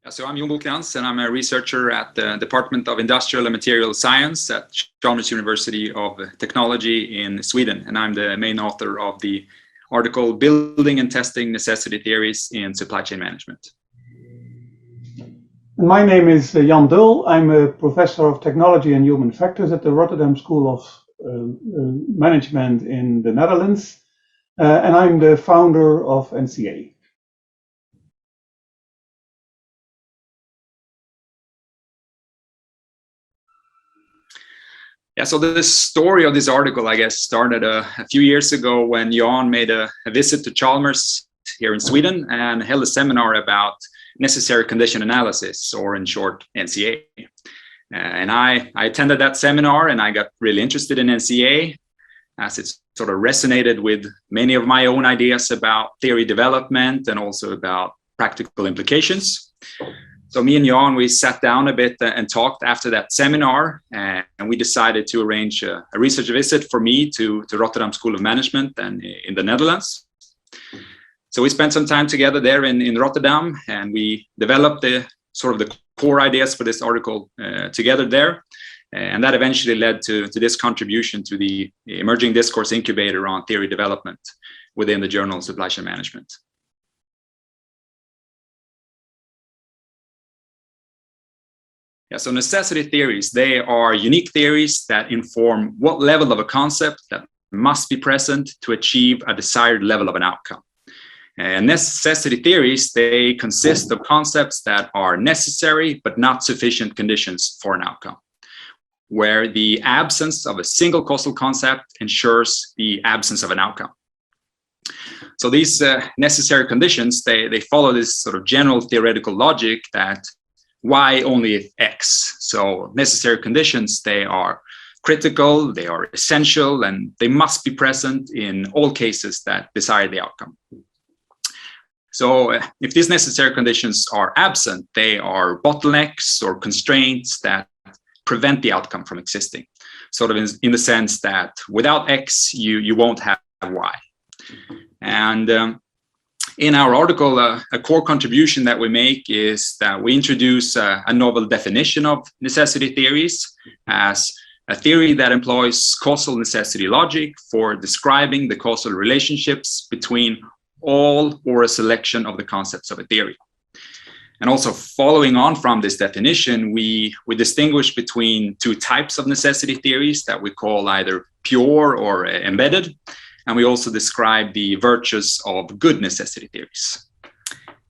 So I'm Bokrantz, and I'm a researcher at the Department of Industrial and Material Science at Chalmers University of Technology in Sweden. And I'm the main author of the article Building and Testing Necessity Theories in Supply Chain Management. My name is Jan Dul. I'm a professor of technology and human factors at the Rotterdam School of Management in the Netherlands. And I'm the founder of NCA. Yeah, so the story of this article, I guess, started a few years ago when Jan made a visit to Chalmers here in Sweden and held a seminar about necessary condition analysis, or in short, NCA. And I attended that seminar, and I got really interested in NCA as it sort of resonated with many of my own ideas about theory development and also about practical implications. So me and Jan, we sat down a bit and talked after that seminar, and we decided to arrange a research visit for me to Rotterdam School of Management and in the Netherlands. So we spent some time together there in Rotterdam, and we developed the core ideas for this article together there. And that eventually led to this contribution to the emerging discourse incubator on theory development within the journal Supply Chain Management. Yeah, so necessity theories, they are unique theories that inform what level of a concept that must be present to achieve a desired level of an outcome. And necessity theories, they consist of concepts that are necessary but not sufficient conditions for an outcome, where the absence of a single causal concept ensures the absence of an outcome. So these necessary conditions, they follow this sort of general theoretical logic that why only if X? So necessary conditions, they are critical, they are essential, and they must be present in all cases that desire the outcome. So if these necessary conditions are absent, they are bottlenecks or constraints that prevent the outcome from existing. Sort of in the sense that without X, you won't have Y. And in our article, a core contribution that we make is that we introduce a novel definition of necessity theories as a theory that employs causal necessity logic for describing the causal relationships between all or a selection of the concepts of a theory. And also following on from this definition, we distinguish between two types of necessity theories that we call either pure or embedded. And we also describe the virtues of good necessity theories.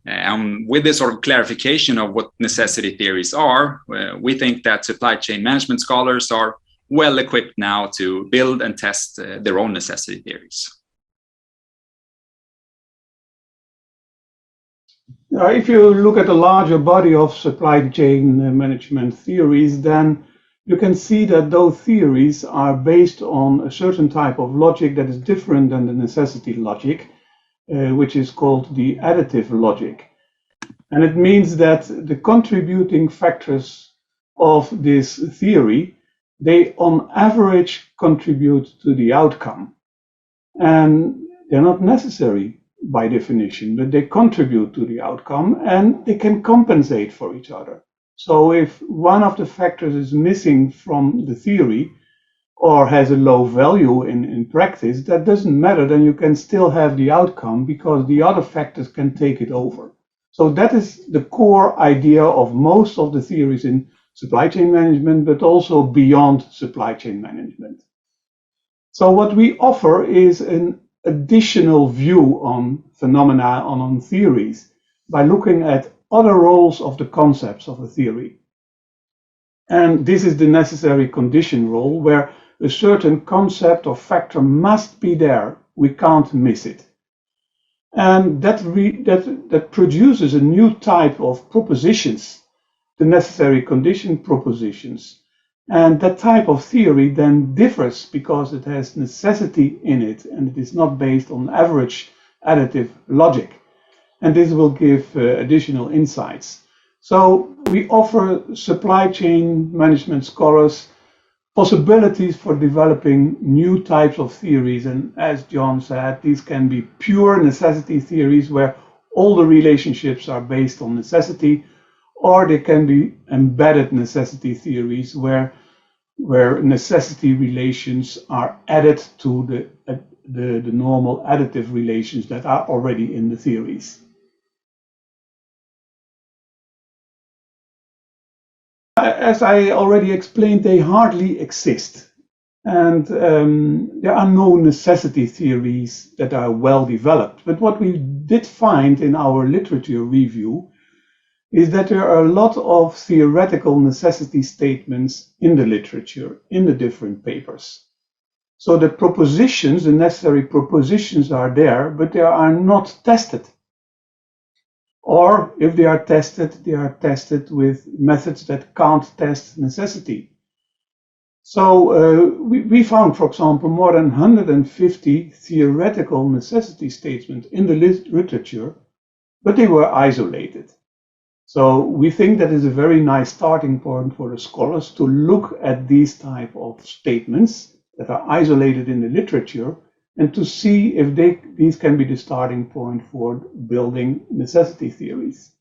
And with this sort of clarification of what necessity theories are, we think that supply chain management scholars are well equipped now to build and test their own necessity theories. If you look at the larger body of supply chain management theories, then you can see that those theories are based on a certain type of logic that is different than the necessity logic, which is called the additive logic. And it means that the contributing factors of this theory, they on average contribute to the outcome. And they're not necessary by definition, but they contribute to the outcome and they can compensate for each other. So if one of the factors is missing from the theory or has a low value in practice, that doesn't matter, then you can still have the outcome because the other factors can take it over. So that is the core idea of most of the theories in supply chain management, but also beyond supply chain management. So what we offer is an additional view on phenomena, on theories, by looking at other roles of the concepts of a theory. And this is the necessary condition role, where a certain concept or factor must be there. We can't miss it. And that produces a new type of propositions, the necessary condition propositions. And that type of theory then differs because it has necessity in it, and it is not based on average additive logic. And this will give additional insights. So we offer supply chain management scholars possibilities for developing new types of theories. And as John said, these can be pure necessity theories where all the relationships are based on necessity, or they can be embedded necessity theories where necessity relations are added to the normal additive relations that are already in the theories. As I already explained, they hardly exist. And there are no necessity theories that are well developed. But what we did find in our literature review is that there are a lot of theoretical necessity statements in the literature, in the different papers. So the propositions, the necessary propositions are there, but they are not tested. Or if they are tested with methods that can't test necessity. So we found, for example, more than 150 theoretical necessity statements in the literature, but they were isolated. So we think that is a very nice starting point for the scholars to look at these type of statements that are isolated in the literature and to see if these can be the starting point for building necessity theories.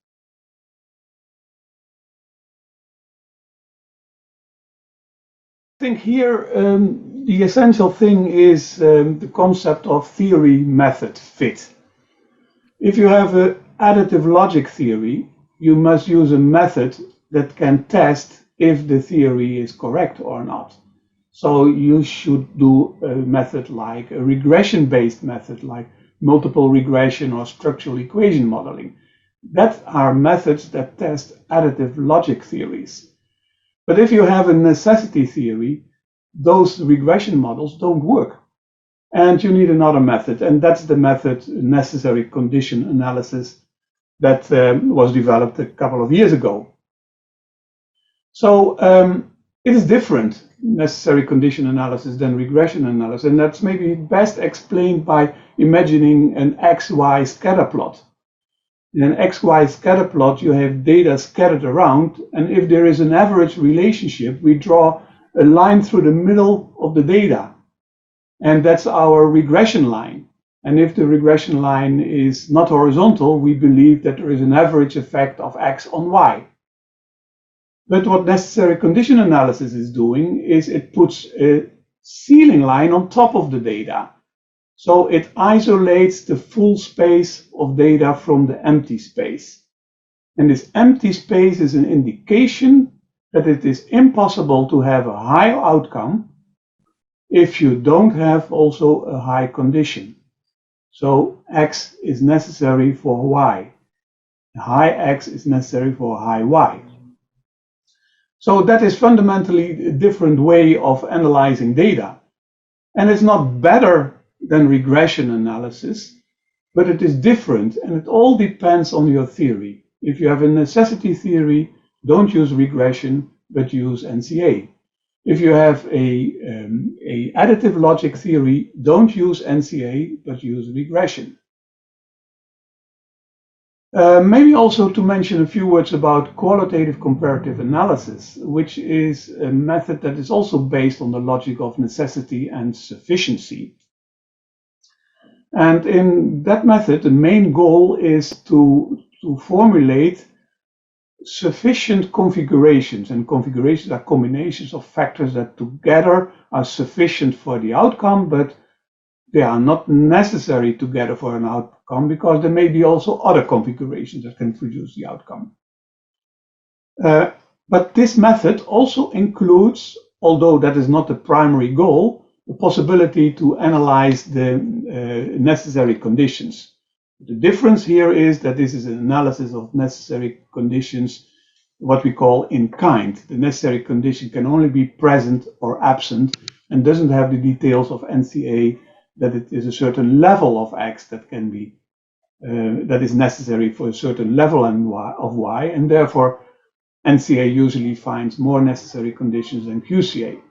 I think here the essential thing is the concept of theory-method fit. If you have an additive logic theory, you must use a method that can test if the theory is correct or not. So you should do a method like a regression-based method, like multiple regression or structural equation modeling. That are methods that test additive logic theories. But if you have a necessity theory, those regression models don't work. And you need another method, and that's the method necessary condition analysis that was developed a couple of years ago. So it is different, necessary condition analysis, than regression analysis, and that's maybe best explained by imagining an XY scatter plot. In an XY scatter plot, you have data scattered around, and if there is an average relationship, we draw a line through the middle of the data, and that's our regression line. And if the regression line is not horizontal, we believe that there is an average effect of X on Y. But what necessary condition analysis is doing is it puts a ceiling line on top of the data. So it isolates the full space of data from the empty space. And this empty space is an indication that it is impossible to have a high outcome if you don't have also a high condition. So X is necessary for Y. High X is necessary for high Y. So that is fundamentally a different way of analyzing data. And it's not better than regression analysis, but it is different, and it all depends on your theory. If you have a necessity theory, don't use regression, but use NCA. If you have a additive logic theory, don't use NCA, but use regression. Maybe also to mention a few words about qualitative comparative analysis, which is a method that is also based on the logic of necessity and sufficiency. And in that method, the main goal is to formulate sufficient configurations, and configurations are combinations of factors that together are sufficient for the outcome, but they are not necessary together for an outcome because there may be also other configurations that can produce the outcome. But this method also includes, although that is not the primary goal, the possibility to analyze the necessary conditions. The difference here is that this is an analysis of necessary conditions, what we call in kind. The necessary condition can only be present or absent and doesn't have the details of NCA, that it is a certain level of X that can be that is necessary for a certain level of Y, and therefore NCA usually finds more necessary conditions than QCA.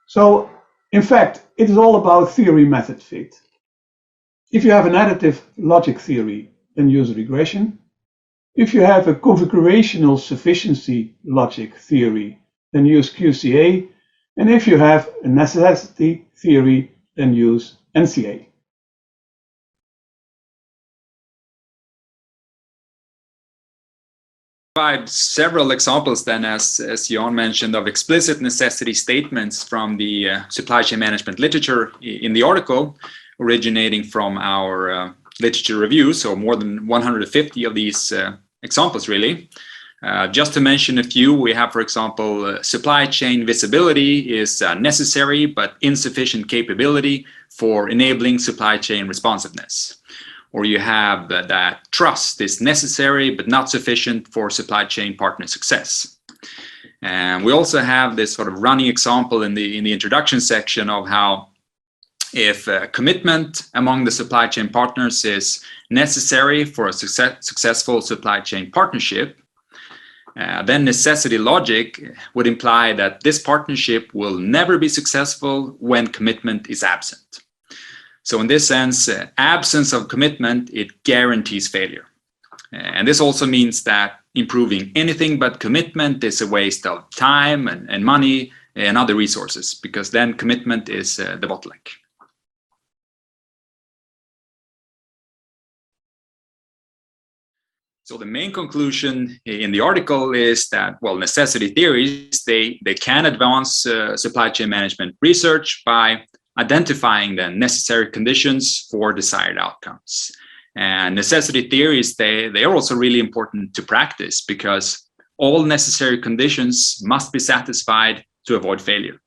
So in fact, it is all about theory-method fit. If you have an additive logic theory, then use regression. If you have a configurational sufficiency logic theory, then use QCA. And if you have a necessity theory, then use NCA. provide several examples then, as Jan mentioned, of explicit necessity statements from the supply chain management literature in the article, originating from our literature review, so more than 150 of these examples really. Just to mention a few, we have, for example, supply chain visibility is necessary but insufficient capability for enabling supply chain responsiveness. Or you have that trust is necessary but not sufficient for supply chain partner success. And we also have this sort of running example in the introduction section of how if commitment among the supply chain partners is necessary for a successful supply chain partnership, then necessity logic would imply that this partnership will never be successful when commitment is absent. So in this sense, absence of commitment, it guarantees failure. And this also means that improving anything but commitment is a waste of time and money and other resources, because then commitment is the bottleneck. So the main conclusion in the article is that, well, necessity theories, they can advance supply chain management research by identifying the necessary conditions for desired outcomes. And necessity theories, they are also really important to practice, because all necessary conditions must be satisfied to avoid failure.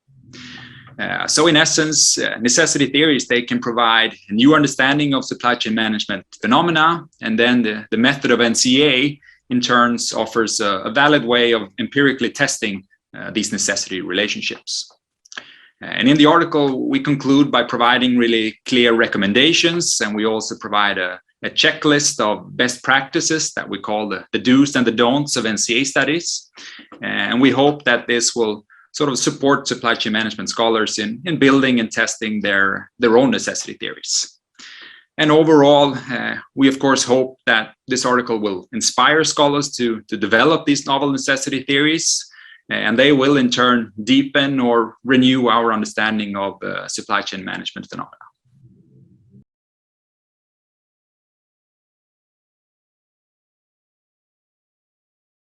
So in essence, necessity theories, they can provide a new understanding of supply chain management phenomena, and then the method of NCA in turn offers a valid way of empirically testing these necessity relationships. And in the article, we conclude by providing really clear recommendations, and we also provide a checklist of best practices that we call the do's and the don'ts of NCA studies. And we hope that this will sort of support supply chain management scholars in building and testing their own necessity theories. And overall, we of course hope that this article will inspire scholars to develop these novel necessity theories, and they will in turn deepen or renew our understanding of supply chain management phenomena.